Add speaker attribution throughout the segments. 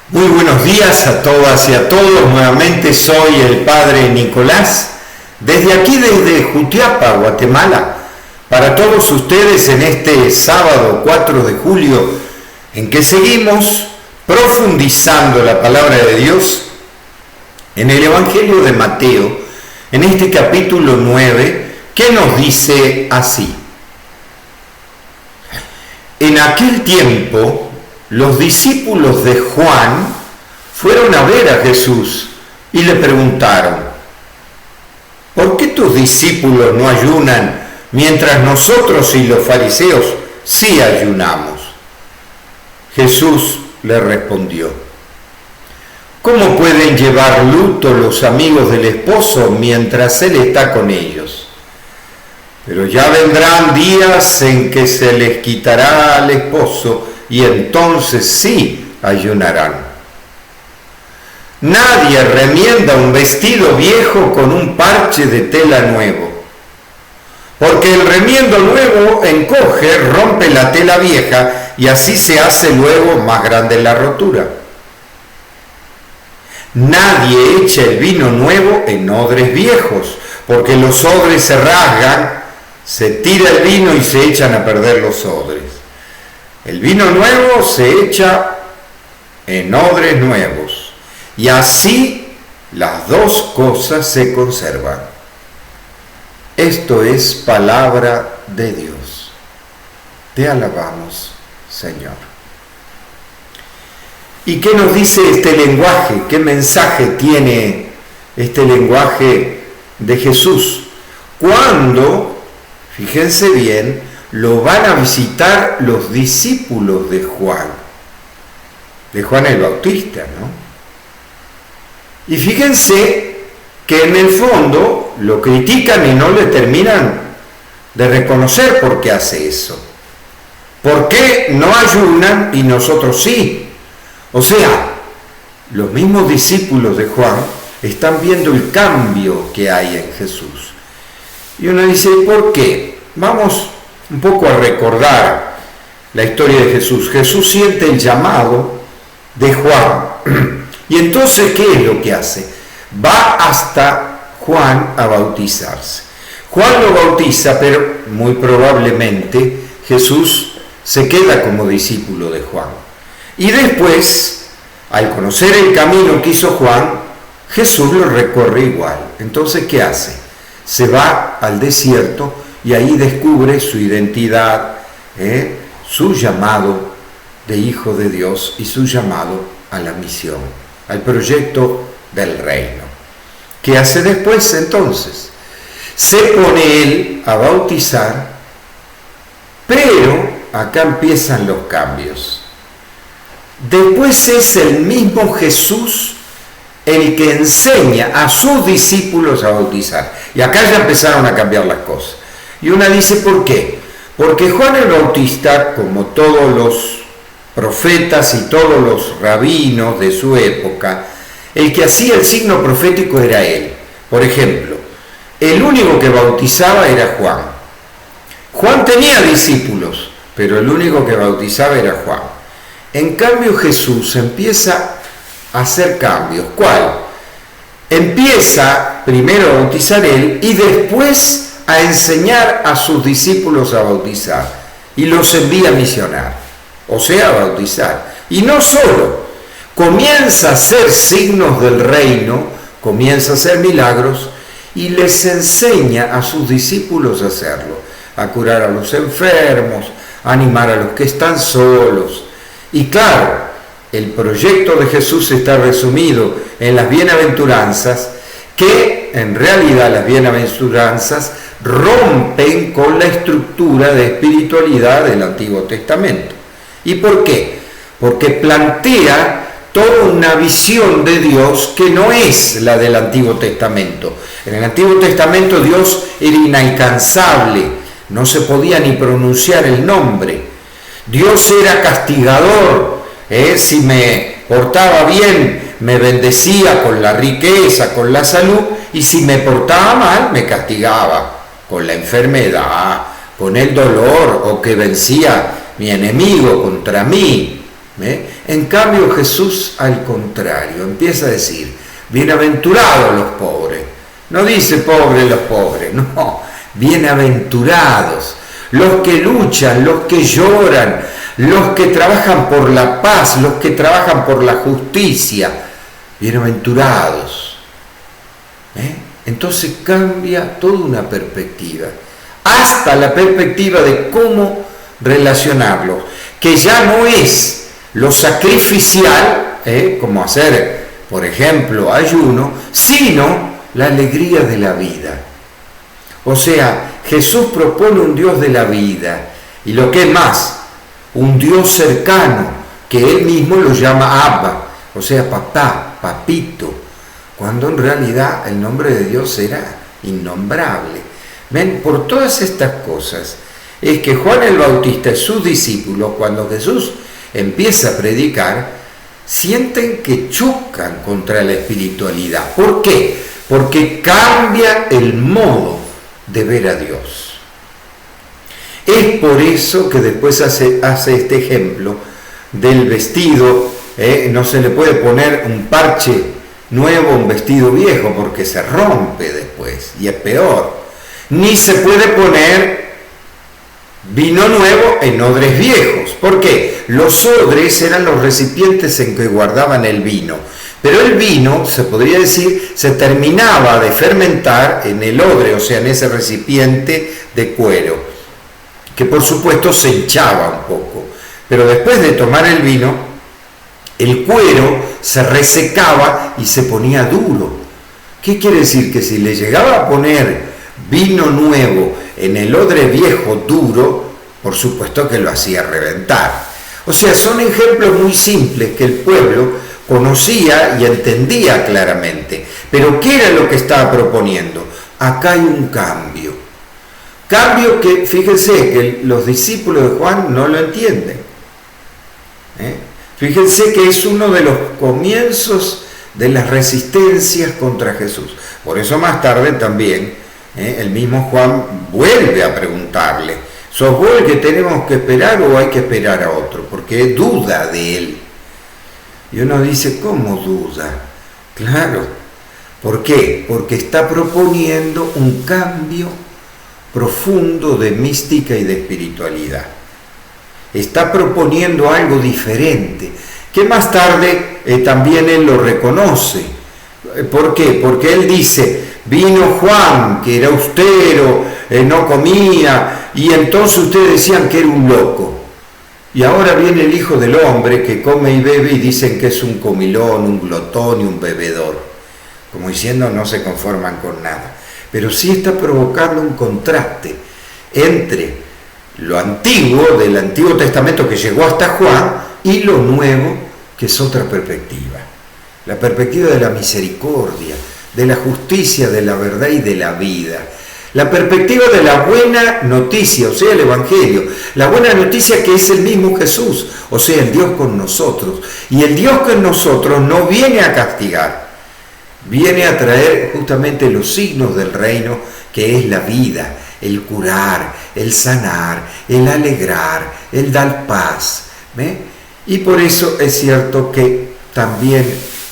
Speaker 1: Muy buenos días a todas y a todos. Nuevamente soy el Padre Nicolás, desde Jutiapa, Guatemala, para todos ustedes en este sábado 4 de julio, en que seguimos profundizando la palabra de Dios en el Evangelio de Mateo, en este capítulo 9, que nos dice así: En aquel tiempo, los discípulos de Juan fueron a ver a Jesús y le preguntaron: ¿por qué tus discípulos no ayunan mientras nosotros y los fariseos sí ayunamos? Jesús le respondió: ¿cómo pueden llevar luto los amigos del esposo mientras él está con ellos? Pero ya vendrán días en que se les quitará al esposo y entonces sí ayunarán. Nadie remienda un vestido viejo con un parche de tela nuevo, porque el remiendo nuevo encoge, rompe la tela vieja y así se hace luego más grande la rotura. Nadie echa el vino nuevo en odres viejos, porque los odres se rasgan, se tira el vino y se echan a perder los odres. El vino nuevo se echa en odres nuevos, y así las dos cosas se conservan. Esto es palabra de Dios. Te alabamos, Señor. ¿Y qué nos dice este lenguaje? ¿Qué mensaje tiene este lenguaje de Jesús? Cuando, fíjense bien, lo van a visitar los discípulos de Juan el Bautista, ¿no? Y fíjense que en el fondo lo critican y no le terminan de reconocer por qué hace eso. ¿Por qué no ayunan y nosotros sí? O sea, los mismos discípulos de Juan están viendo el cambio que hay en Jesús. Y uno dice, ¿por qué? Vamos un poco a recordar la historia de Jesús. Jesús siente el llamado de Juan. Y entonces, ¿qué es lo que hace? Va hasta Juan a bautizarse. Juan lo bautiza, pero muy probablemente Jesús se queda como discípulo de Juan. Y después, al conocer el camino que hizo Juan, Jesús lo recorre igual. Entonces, ¿qué hace? Se va al desierto y ahí descubre su identidad, su llamado de hijo de Dios y su llamado a la misión, al proyecto del reino. ¿Qué hace después entonces? Se pone él a bautizar, pero acá empiezan los cambios. Después es el mismo Jesús el que enseña a sus discípulos a bautizar. Y acá ya empezaron a cambiar las cosas. Y una dice, ¿por qué? Porque Juan el Bautista, como todos los profetas y todos los rabinos de su época, el que hacía el signo profético era él. Por ejemplo, el único que bautizaba era Juan. Juan tenía discípulos, pero el único que bautizaba era Juan. En cambio, Jesús empieza a hacer cambios. ¿Cuál? Empieza primero a bautizar él y después a enseñar a sus discípulos a bautizar. Y los envía a misionar, o sea, a bautizar. Y no solo, comienza a hacer signos del reino, comienza a hacer milagros y les enseña a sus discípulos a hacerlo, a curar a los enfermos, a animar a los que están solos. Y claro, el proyecto de Jesús está resumido en las bienaventuranzas, que en realidad las bienaventuranzas rompen con la estructura de espiritualidad del Antiguo Testamento. ¿Y por qué? Porque plantea toda una visión de Dios que no es la del Antiguo Testamento. En el Antiguo Testamento Dios era inalcanzable, no se podía ni pronunciar el nombre. Dios era castigador, si me portaba bien me bendecía con la riqueza, con la salud, y si me portaba mal me castigaba con la enfermedad, con el dolor, o que vencía mi enemigo contra mí. en cambio Jesús al contrario, empieza a decir, bienaventurados los pobres. No dice pobres los pobres, no, bienaventurados. Los que luchan, los que lloran, los que trabajan por la paz, los que trabajan por la justicia, bienaventurados. Entonces cambia toda una perspectiva, hasta la perspectiva de cómo relacionarlo, que ya no es lo sacrificial, como hacer, por ejemplo, ayuno, sino la alegría de la vida. O sea, Jesús propone un Dios de la vida, y lo que es más, un Dios cercano, que Él mismo lo llama Abba, o sea, papá, papito, cuando en realidad el nombre de Dios era innombrable. Ven, por todas estas cosas, es que Juan el Bautista y sus discípulos, cuando Jesús empieza a predicar, sienten que chocan contra la espiritualidad. ¿Por qué? Porque cambia el modo de ver a Dios. Es por eso que después hace este ejemplo del vestido. No se le puede poner un parche nuevo a un vestido viejo porque se rompe después y es peor. Ni se puede poner vino nuevo en odres viejos. ¿Por qué? Los odres eran los recipientes en que guardaban el vino. Pero el vino, se podría decir, se terminaba de fermentar en el odre, o sea, en ese recipiente de cuero, que por supuesto se hinchaba un poco. Pero después de tomar el vino, el cuero se resecaba y se ponía duro. ¿Qué quiere decir? Que si le llegaba a poner vino nuevo en el odre viejo duro, por supuesto que lo hacía reventar. O sea, son ejemplos muy simples que el pueblo conocía y entendía claramente. Pero ¿qué era lo que estaba proponiendo? Acá hay un cambio. Cambio que, fíjense, que los discípulos de Juan no lo entienden. Fíjense que es uno de los comienzos de las resistencias contra Jesús. Por eso más tarde también el mismo Juan vuelve a preguntarle, ¿sos vos el que tenemos que esperar o hay que esperar a otro? Porque duda de él. Y uno dice, ¿cómo duda? Claro. ¿Por qué? Porque está proponiendo un cambio profundo de mística y de espiritualidad. Está proponiendo algo diferente, que más tarde también él lo reconoce. ¿Por qué? Porque él dice, vino Juan, que era austero, no comía, y entonces ustedes decían que era un loco. Y ahora viene el Hijo del Hombre, que come y bebe, y dicen que es un comilón, un glotón y un bebedor. Como diciendo, no se conforman con nada. Pero sí está provocando un contraste entre lo antiguo, del Antiguo Testamento que llegó hasta Juan, y lo nuevo, que es otra perspectiva. La perspectiva de la misericordia, de la justicia, de la verdad y de la vida. La perspectiva de la buena noticia, o sea, el Evangelio. La buena noticia que es el mismo Jesús, o sea, el Dios con nosotros. Y el Dios con nosotros no viene a castigar, viene a traer justamente los signos del reino, que es la vida, el curar, el sanar, el alegrar, el dar paz. Y por eso es cierto que también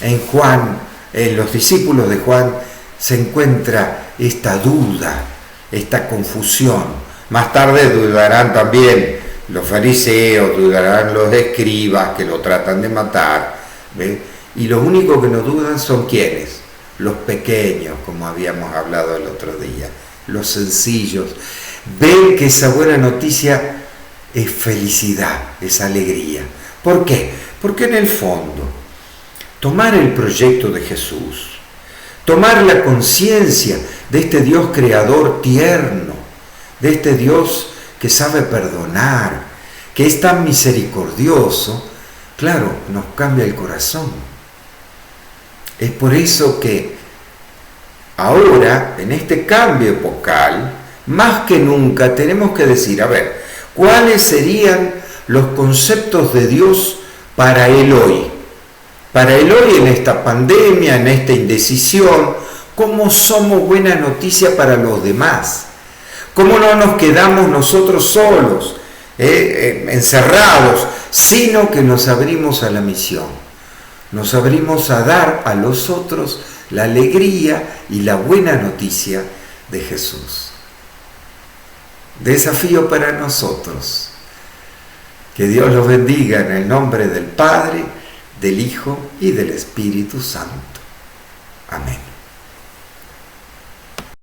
Speaker 1: en Juan, en los discípulos de Juan, se encuentra esta duda, esta confusión. Más tarde dudarán también los fariseos, dudarán los escribas que lo tratan de matar. Y los únicos que no dudan son ¿quiénes? Los pequeños, como habíamos hablado el otro día, los sencillos. Ven que esa buena noticia es felicidad, es alegría. ¿Por qué? Porque en el fondo, tomar el proyecto de Jesús, tomar la conciencia de este Dios creador tierno, de este Dios que sabe perdonar, que es tan misericordioso, claro, nos cambia el corazón. Es por eso que ahora, en este cambio epocal, más que nunca tenemos que decir, a ver, ¿cuáles serían los conceptos de Dios para el hoy? Para el hoy en esta pandemia, en esta indecisión, ¿cómo somos buena noticia para los demás? ¿Cómo no nos quedamos nosotros solos? encerrados, sino que nos abrimos a la misión, nos abrimos a dar a los otros la alegría y la buena noticia de Jesús. Desafío para nosotros. Que Dios los bendiga en el nombre del Padre, del Hijo y del Espíritu Santo. Amén.